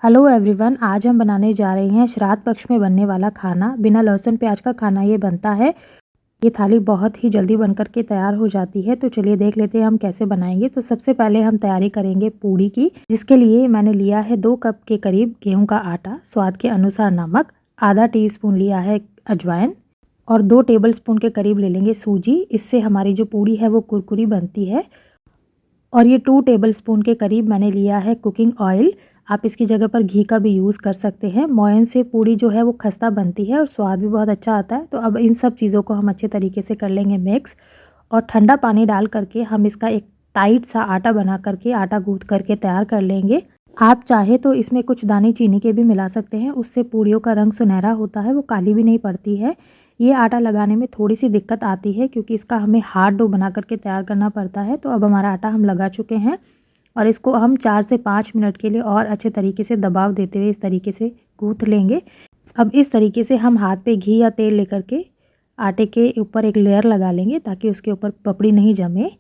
Hello everyone, आज हम बनाने जा रहे हैं श्राद्ध पक्ष में बनने वाला खाना। बिना लहसुन प्याज का खाना ये बनता है। ये थाली बहुत ही जल्दी बनकर के तैयार हो जाती है। तो चलिए देख लेते हैं हम कैसे बनाएंगे। तो सबसे पहले हम तैयारी करेंगे पूड़ी की, जिसके लिए मैंने लिया है 2 कप के करीब गेहूं का आटा, स्वाद के अनुसार नमक, आधा टीस्पून लिया है अजवाइन और 2 टेबल स्पून के करीब ले लेंगे सूजी। इससे हमारी जो पूड़ी है वो कुरकुरी बनती है। और ये 2 टेबल स्पून के करीब मैंने लिया है कुकिंग ऑयल। आप इसकी जगह पर घी का भी यूज़ कर सकते हैं। मोयन से पूड़ी जो है वो खस्ता बनती है और स्वाद भी बहुत अच्छा आता है। तो अब इन सब चीज़ों को हम अच्छे तरीके से कर लेंगे मिक्स। और ठंडा पानी डाल करके हम इसका एक टाइट सा आटा बना करके, आटा गूँथ करके तैयार कर लेंगे। आप चाहे तो इसमें कुछ दाने चीनी के भी मिला सकते हैं। उससे पूड़ियों का रंग सुनहरा होता है, वो काली भी नहीं पड़ती है। ये आटा लगाने में थोड़ी सी दिक्कत आती है क्योंकि इसका हमें हार्ड डो बना करके तैयार करना पड़ता है। तो अब हमारा आटा हम लगा चुके हैं और इसको हम 4 से 5 मिनट के लिए और अच्छे तरीके से दबाव देते हुए इस तरीके से गूँथ लेंगे। अब इस तरीके से हम हाथ पे घी या तेल लेकर के आटे के ऊपर एक लेयर लगा लेंगे ताकि उसके ऊपर पपड़ी नहीं जमे।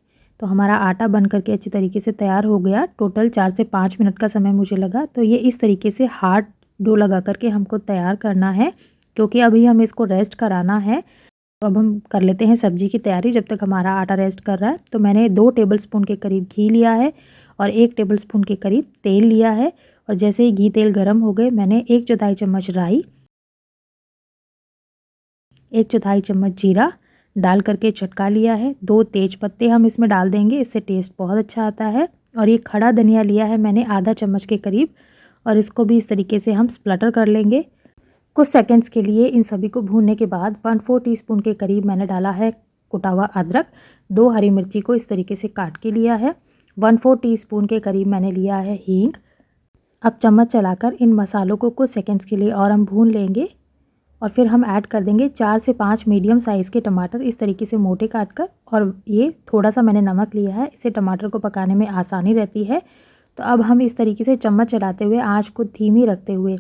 तो हमारा आटा बन करके अच्छी तरीके से तैयार हो गया। टोटल 4 से 5 मिनट का समय मुझे लगा। तो ये इस तरीके से हार्ड डो लगा करके हमको तैयार करना है, क्योंकि अभी हमें इसको रेस्ट कराना है। तो अब हम कर लेते हैं सब्जी की तैयारी जब तक हमारा आटा रेस्ट कर रहा है। तो मैंने 2 टेबल स्पून के करीब घी लिया है और 1 टेबल स्पून के करीब तेल लिया है। और जैसे ही घी तेल गर्म हो गए, मैंने 1/4 चम्मच राई, 1/4 चम्मच जीरा डाल करके चटका लिया है। 2 तेज पत्ते हम इसमें डाल देंगे, इससे टेस्ट बहुत अच्छा आता है। और ये खड़ा धनिया लिया है मैंने आधा चम्मच के करीब, और इसको भी इस तरीके से हम स्प्लटर कर लेंगे। कुछ सेकंड्स के लिए इन सभी को भूनने के बाद 1/4 टीस्पून के करीब मैंने डाला है कुटा हुआ अदरक। 2 हरी मिर्ची को इस तरीके से काट के लिया है। 1/4 टीस्पून के करीब मैंने लिया है हींग। अब चम्मच चलाकर इन मसालों को कुछ सेकंड्स के लिए और हम भून लेंगे। और फिर हम ऐड कर देंगे 4 से 5 मीडियम साइज़ के टमाटर, इस तरीके से मोटे काट कर। और ये थोड़ा सा मैंने नमक लिया है, इससे टमाटर को पकाने में आसानी रहती है। तो अब हम इस तरीके से चम्मच चलाते हुए आँच को धीमी रखते हुए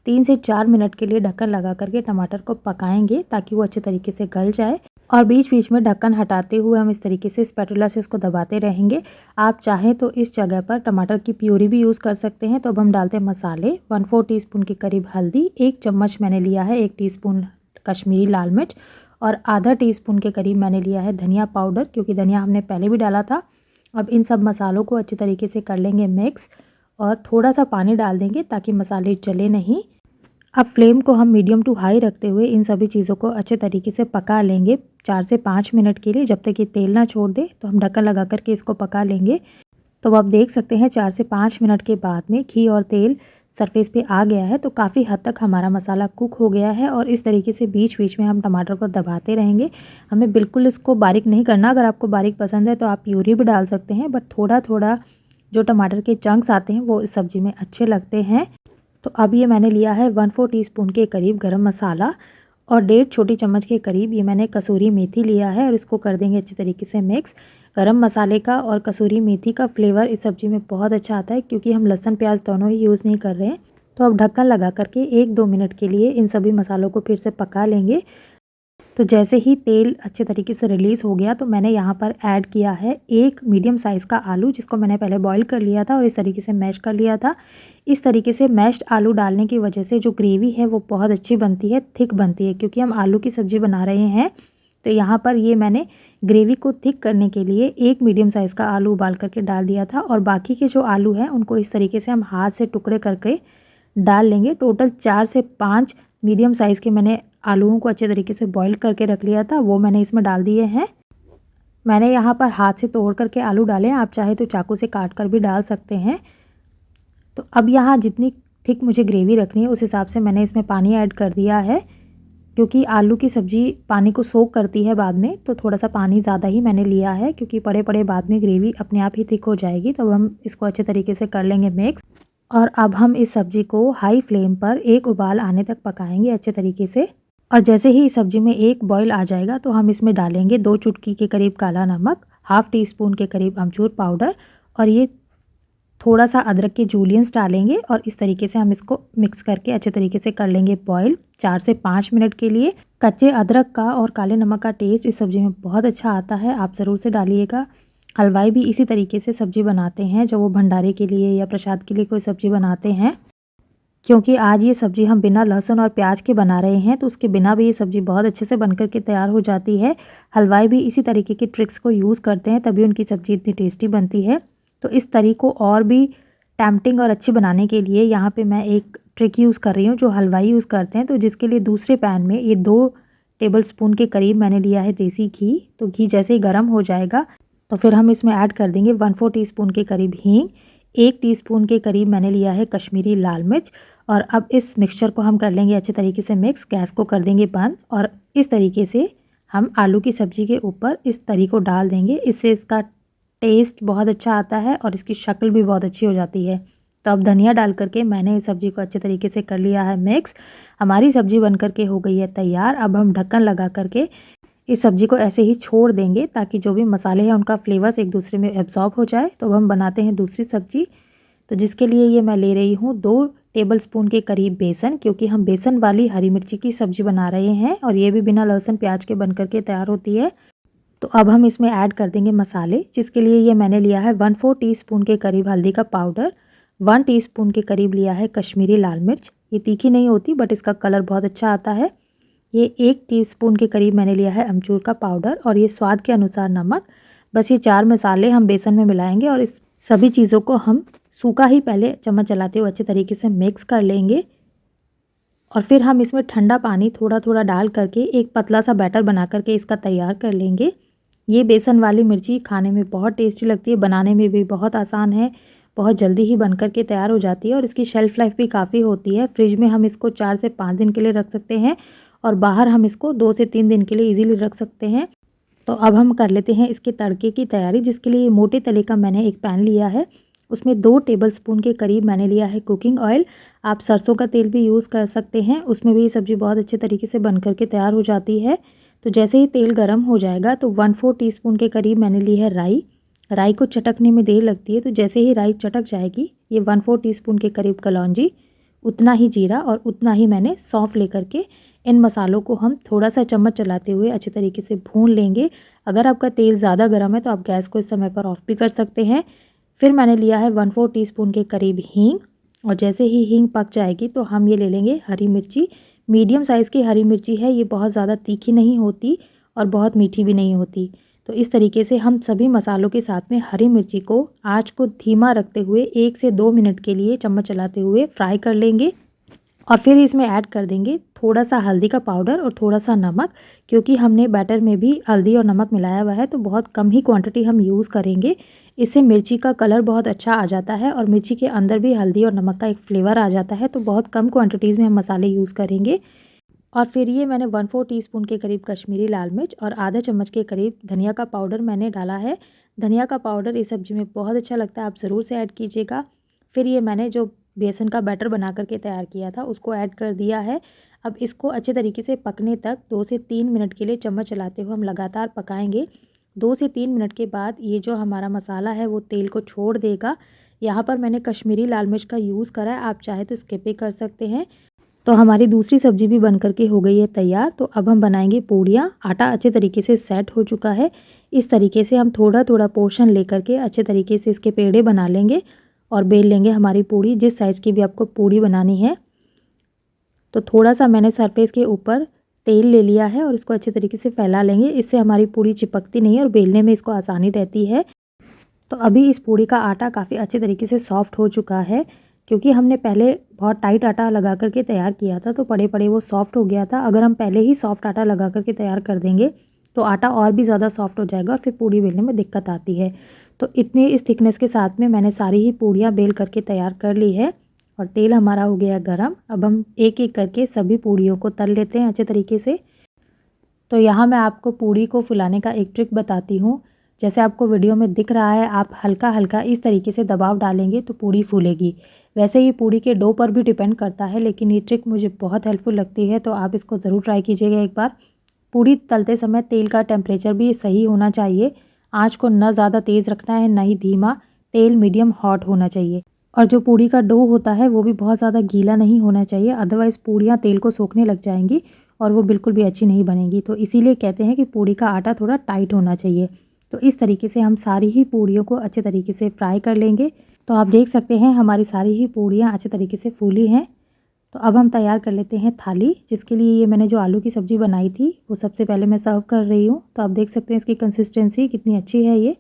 3 से 4 मिनट के लिए ढक्कन लगा करके टमाटर को पकाएंगे ताकि वो अच्छे तरीके से गल जाए। और बीच बीच में ढक्कन हटाते हुए हम इस तरीके से स्पैटुला से उसको दबाते रहेंगे। आप चाहें तो इस जगह पर टमाटर की प्यूरी भी यूज़ कर सकते हैं। तो अब हम डालते हैं मसाले। 1/4 टीस्पून के करीब हल्दी, 1 चम्मच मैंने लिया है 1 टीस्पून कश्मीरी लाल मिर्च, और आधा टीस्पून के करीब मैंने लिया है धनिया पाउडर, क्योंकि धनिया हमने पहले भी डाला था। अब इन सब मसालों को अच्छे तरीके से कर लेंगे मिक्स और थोड़ा सा पानी डाल देंगे ताकि मसाले जले नहीं। अब फ्लेम को हम मीडियम टू हाई रखते हुए इन सभी चीज़ों को अच्छे तरीके से पका लेंगे 4 से 5 मिनट के लिए, जब तक ये तेल ना छोड़ दे। तो हम ढक्कन लगा करके इसको पका लेंगे। तो आप देख सकते हैं 4 से 5 मिनट के बाद में घी और तेल सरफेस पे आ गया है। तो काफ़ी हद तक हमारा मसाला कुक हो गया है। और इस तरीके से बीच बीच में हम टमाटर को दबाते रहेंगे। हमें बिल्कुल इसको बारीक नहीं करना। अगर आपको बारीक पसंद है तो आप प्यूरी भी डाल सकते हैं, बट थोड़ा थोड़ा जो टमाटर के चंक्स आते हैं वो इस सब्ज़ी में अच्छे लगते हैं। तो अब ये मैंने लिया है 1/4 टीस्पून के करीब गरम मसाला और 1.5 छोटी चम्मच के करीब ये मैंने कसूरी मेथी लिया है, और इसको कर देंगे अच्छी तरीके से मिक्स। गरम मसाले का और कसूरी मेथी का फ्लेवर इस सब्ज़ी में बहुत अच्छा आता है, क्योंकि हम लहसुन प्याज दोनों ही यूज़ नहीं कर रहे हैं। तो अब ढक्कन लगा करके 1-2 मिनट के लिए इन सभी मसालों को फिर से पका लेंगे। तो जैसे ही तेल अच्छे तरीके से रिलीज़ हो गया, तो मैंने यहाँ पर ऐड किया है 1 मीडियम साइज़ का आलू, जिसको मैंने पहले बॉईल कर लिया था और इस तरीके से मैश कर लिया था। इस तरीके से मैश्ड आलू डालने की वजह से जो ग्रेवी है वो बहुत अच्छी बनती है, थिक बनती है, क्योंकि हम आलू की सब्ज़ी बना रहे हैं। तो यहाँ पर ये मैंने ग्रेवी को थिक करने के लिए 1 मीडियम साइज़ का आलू उबाल करके डाल दिया था, और बाकी के जो आलू हैं उनको इस तरीके से हम हाथ से टुकड़े करके डाल लेंगे। टोटल 4 से 5 मीडियम साइज़ के मैंने आलूओं को अच्छे तरीके से बॉईल करके रख लिया था, वो मैंने इसमें डाल दिए हैं। मैंने यहाँ पर हाथ से तोड़ करके आलू डाले हैं, आप चाहे तो चाकू से काट कर भी डाल सकते हैं। तो अब यहाँ जितनी थिक मुझे ग्रेवी रखनी है उस हिसाब से मैंने इसमें पानी ऐड कर दिया है, क्योंकि आलू की सब्ज़ी पानी को सोख करती है बाद में। तो थोड़ा सा पानी ज़्यादा ही मैंने लिया है, क्योंकि पड़े पड़े बाद में ग्रेवी अपने आप ही थिक हो जाएगी। तो अब हम इसको अच्छे तरीके से कर लेंगे मिक्स। और अब हम इस सब्ज़ी को हाई फ्लेम पर एक उबाल आने तक पकाएंगे अच्छे तरीके से। और जैसे ही इस सब्ज़ी में एक बॉईल आ जाएगा, तो हम इसमें डालेंगे 2 चुटकी के करीब काला नमक, हाफ़ टी स्पून के करीब अमचूर पाउडर, और ये थोड़ा सा अदरक के जूलियंस डालेंगे। और इस तरीके से हम इसको मिक्स करके अच्छे तरीके से कर लेंगे बॉईल 4 से 5 मिनट के लिए। कच्चे अदरक का और काले नमक का टेस्ट इस सब्ज़ी में बहुत अच्छा आता है, आप ज़रूर से डालिएगा। हलवाई भी इसी तरीके से सब्ज़ी बनाते हैं, जब वो भंडारे के लिए या प्रसाद के लिए कोई सब्ज़ी बनाते हैं। क्योंकि आज ये सब्ज़ी हम बिना लहसुन और प्याज के बना रहे हैं, तो उसके बिना भी ये सब्ज़ी बहुत अच्छे से बनकर के तैयार हो जाती है। हलवाई भी इसी तरीके की ट्रिक्स को यूज़ करते हैं, तभी उनकी सब्ज़ी इतनी टेस्टी बनती है। तो इस तरीके को और भी टेम्पटिंग और अच्छी बनाने के लिए यहाँ पे मैं एक ट्रिक यूज़ कर रही हूँ जो हलवाई यूज़ करते हैं। तो जिसके लिए दूसरे पैन में ये 2 टेबलस्पून के करीब मैंने लिया है देसी घी। तो घी जैसे ही गर्म हो जाएगा तो फिर हम इसमें ऐड कर देंगे 1/4 टीस्पून के करीब हींग, 1 टीस्पून के करीब मैंने लिया है कश्मीरी लाल मिर्च। और अब इस मिक्सचर को हम कर लेंगे अच्छे तरीके से मिक्स, गैस को कर देंगे बंद और इस तरीके से हम आलू की सब्ज़ी के ऊपर इस तरी को डाल देंगे। इससे इसका टेस्ट बहुत अच्छा आता है और इसकी शक्ल भी बहुत अच्छी हो जाती है। तो अब धनिया डाल करके मैंने इस सब्ज़ी को अच्छे तरीके से कर लिया है मिक्स। हमारी सब्ज़ी बन करके हो गई है तैयार। अब हम ढक्कन लगा करके इस सब्ज़ी को ऐसे ही छोड़ देंगे ताकि जो भी मसाले हैं उनका फ्लेवर्स एक दूसरे में एब्जॉर्ब हो जाए। तो अब हम बनाते हैं दूसरी सब्ज़ी। तो जिसके लिए ये मैं ले रही हूँ 2 टेबलस्पून के करीब बेसन, क्योंकि हम बेसन वाली हरी मिर्ची की सब्ज़ी बना रहे हैं और ये भी बिना लहसुन प्याज के बन करके तैयार होती है। तो अब हम इसमें ऐड कर देंगे मसाले, जिसके लिए ये मैंने लिया है 1/4 टीस्पून के करीब हल्दी का पाउडर, 1 टीस्पून के करीब लिया है कश्मीरी लाल मिर्च। ये तीखी नहीं होती बट इसका कलर बहुत अच्छा आता है। ये 1 टीस्पून के करीब मैंने लिया है अमचूर का पाउडर और ये स्वाद के अनुसार नमक। बस ये 4 मसाले हम बेसन में मिलाएंगे और इस सभी चीज़ों को हम सूखा ही पहले चम्मच चलाते हुए अच्छे तरीके से मिक्स कर लेंगे। और फिर हम इसमें ठंडा पानी थोड़ा थोड़ा डाल करके एक पतला सा बैटर बना करके इसका तैयार कर लेंगे। ये बेसन वाली मिर्ची खाने में बहुत टेस्टी लगती है, बनाने में भी बहुत आसान है, बहुत जल्दी ही बन करके तैयार हो जाती है और इसकी शेल्फ़ लाइफ भी काफ़ी होती है। फ्रिज में हम इसको 4 से 5 दिन के लिए रख सकते हैं और बाहर हम इसको 2 से 3 दिन के लिए ईज़िली रख सकते हैं। तो अब हम कर लेते हैं इसके तड़के की तैयारी, जिसके लिए मोटे तले का मैंने एक पैन लिया है। उसमें 2 टेबलस्पून के करीब मैंने लिया है कुकिंग ऑयल। आप सरसों का तेल भी यूज़ कर सकते हैं, उसमें भी ये सब्ज़ी बहुत अच्छे तरीके से बन करके तैयार हो जाती है। तो जैसे ही तेल गर्म हो जाएगा तो 1/4 टीस्पून के करीब मैंने ली है राई। राई को चटकने में देर लगती है, तो जैसे ही राई चटक जाएगी ये 1/4 टीस्पून के करीब कलौंजी, उतना ही जीरा और उतना ही मैंने सौंफ लेकर के इन मसालों को हम थोड़ा सा चम्मच चलाते हुए अच्छे तरीके से भून लेंगे। अगर आपका तेल ज़्यादा गर्म है तो आप गैस को इस समय पर ऑफ़ भी कर सकते हैं। फिर मैंने लिया है 1/4 टीस्पून के करीब हींग और जैसे ही हींग पक जाएगी तो हम ये ले लेंगे हरी मिर्ची। मीडियम साइज़ की हरी मिर्ची है, ये बहुत ज़्यादा तीखी नहीं होती और बहुत मीठी भी नहीं होती। तो इस तरीके से हम सभी मसालों के साथ में हरी मिर्ची को आँच को धीमा रखते हुए 1 से 2 मिनट के लिए चम्मच चलाते हुए फ्राई कर लेंगे। और फिर इसमें ऐड कर देंगे थोड़ा सा हल्दी का पाउडर और थोड़ा सा नमक, क्योंकि हमने बैटर में भी हल्दी और नमक मिलाया हुआ है तो बहुत कम ही क्वांटिटी हम यूज़ करेंगे। इससे मिर्ची का कलर बहुत अच्छा आ जाता है और मिर्ची के अंदर भी हल्दी और नमक का एक फ्लेवर आ जाता है, तो बहुत कम क्वांटिटीज़ में हम मसाले यूज़ करेंगे। और फिर ये मैंने 1/4 टीस्पून के करीब कश्मीरी लाल मिर्च और आधा चम्मच के करीब धनिया का पाउडर मैंने डाला है। धनिया का पाउडर इस सब्ज़ी में बहुत अच्छा लगता है, आप ज़रूर से ऐड कीजिएगा। फिर ये मैंने जो बेसन का बैटर बना करके तैयार किया था उसको ऐड कर दिया है। अब इसको अच्छे तरीके से पकने तक 2 से 3 मिनट के लिए चम्मच चलाते हुए हम लगातार पकाएंगे। 2 से 3 मिनट के बाद ये जो हमारा मसाला है वो तेल को छोड़ देगा। यहाँ पर मैंने कश्मीरी लाल मिर्च का यूज़ करा है, आप चाहे तो स्किप भी कर सकते हैं। तो हमारी दूसरी सब्ज़ी भी बन करके हो गई है तैयार। तो अब हम बनाएंगे पूड़ियाँ। आटा अच्छे तरीके से सेट हो चुका है। इस तरीके से हम थोड़ा थोड़ा पोर्शन लेकर के अच्छे तरीके से इसके पेड़े बना लेंगे और बेल लेंगे हमारी पूड़ी, जिस साइज़ की भी आपको पूड़ी बनानी है। तो थोड़ा सा मैंने सरफेस के ऊपर तेल ले लिया है और इसको अच्छे तरीके से फैला लेंगे, इससे हमारी पूड़ी चिपकती नहीं है और बेलने में इसको आसानी रहती है। तो अभी इस पूड़ी का आटा काफ़ी अच्छे तरीके से सॉफ्ट हो चुका है, क्योंकि हमने पहले बहुत टाइट आटा लगा करके तैयार किया था तो पड़े पड़े वो सॉफ्ट हो गया था। अगर हम पहले ही सॉफ्ट आटा लगा करके तैयार कर देंगे तो आटा और भी ज़्यादा सॉफ्ट हो जाएगा और फिर पूड़ी बेलने में दिक्कत आती है। तो इतनी इस थिकनेस के साथ में मैंने सारी ही पूड़ियाँ बेल करके तैयार कर ली है और तेल हमारा हो गया गरम। अब हम एक एक करके सभी पूड़ियों को तल लेते हैं अच्छे तरीके से। तो यहाँ मैं आपको पूड़ी को फुलाने का एक ट्रिक बताती हूँ। जैसे आपको वीडियो में दिख रहा है, आप हल्का हल्का इस तरीके से दबाव डालेंगे तो पूड़ी फूलेगी। वैसे ये पूड़ी के डो पर भी डिपेंड करता है, लेकिन ये ट्रिक मुझे बहुत हेल्पफुल लगती है, तो आप इसको ज़रूर ट्राई कीजिएगा एक बार। पूड़ी तलते समय तेल का टेम्परेचर भी सही होना चाहिए। आँच को न ज़्यादा तेज़ रखना है, न ही धीमा। तेल मीडियम हॉट होना चाहिए और जो पूड़ी का डो होता है वो भी बहुत ज़्यादा गीला नहीं होना चाहिए, अदरवाइज़ पूड़ियाँ तेल को सोखने लग जाएंगी और वो बिल्कुल भी अच्छी नहीं बनेंगी। तो इसीलिए कहते हैं कि पूड़ी का आटा थोड़ा टाइट होना चाहिए। तो इस तरीके से हम सारी ही पूड़ियों को अच्छे तरीके से फ्राई कर लेंगे। तो आप देख सकते हैं हमारी सारी ही पूड़ियाँ अच्छे तरीके से फूली हैं। तो अब हम तैयार कर लेते हैं थाली, जिसके लिए ये मैंने जो आलू की सब्ज़ी बनाई थी वो सबसे पहले मैं सर्व कर रही हूँ। तो आप देख सकते हैं इसकी कंसिस्टेंसी कितनी अच्छी है ये।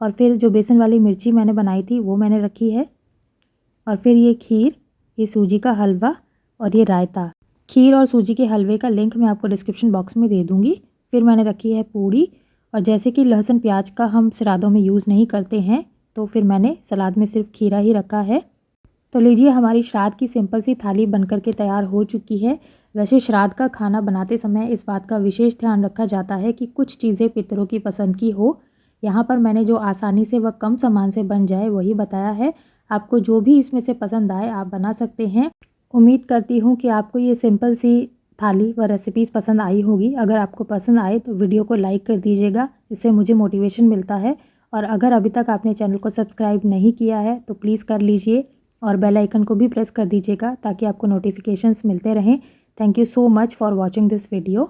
और फिर जो बेसन वाली मिर्ची मैंने बनाई थी वो मैंने रखी है। और फिर ये खीर, ये सूजी का हलवा और ये रायता। खीर और सूजी के हलवे का लिंक मैं आपको डिस्क्रिप्शन बॉक्स में दे दूँगी। फिर मैंने रखी है पूड़ी, और जैसे कि लहसुन प्याज का हम श्राद्धों में यूज़ नहीं करते हैं, तो फिर मैंने सलाद में सिर्फ खीरा ही रखा है। तो लीजिए, हमारी श्राद्ध की सिंपल सी थाली बनकर के तैयार हो चुकी है। वैसे श्राद्ध का खाना बनाते समय इस बात का विशेष ध्यान रखा जाता है कि कुछ चीज़ें पितरों की पसंद की हो। यहाँ पर मैंने जो आसानी से व कम सामान से बन जाए वही बताया है। आपको जो भी इसमें से पसंद आए आप बना सकते हैं। उम्मीद करती हूँ कि आपको ये सिंपल सी थाली व रेसिपीज़ पसंद आई होगी। अगर आपको पसंद आए तो वीडियो को लाइक कर दीजिएगा, इससे मुझे मोटिवेशन मिलता है। और अगर अभी तक आपने चैनल को सब्सक्राइब नहीं किया है तो प्लीज़ कर लीजिए, और बेल आइकन को भी प्रेस कर दीजिएगा ताकि आपको नोटिफिकेशंस मिलते रहें। Thank you so much for watching this video.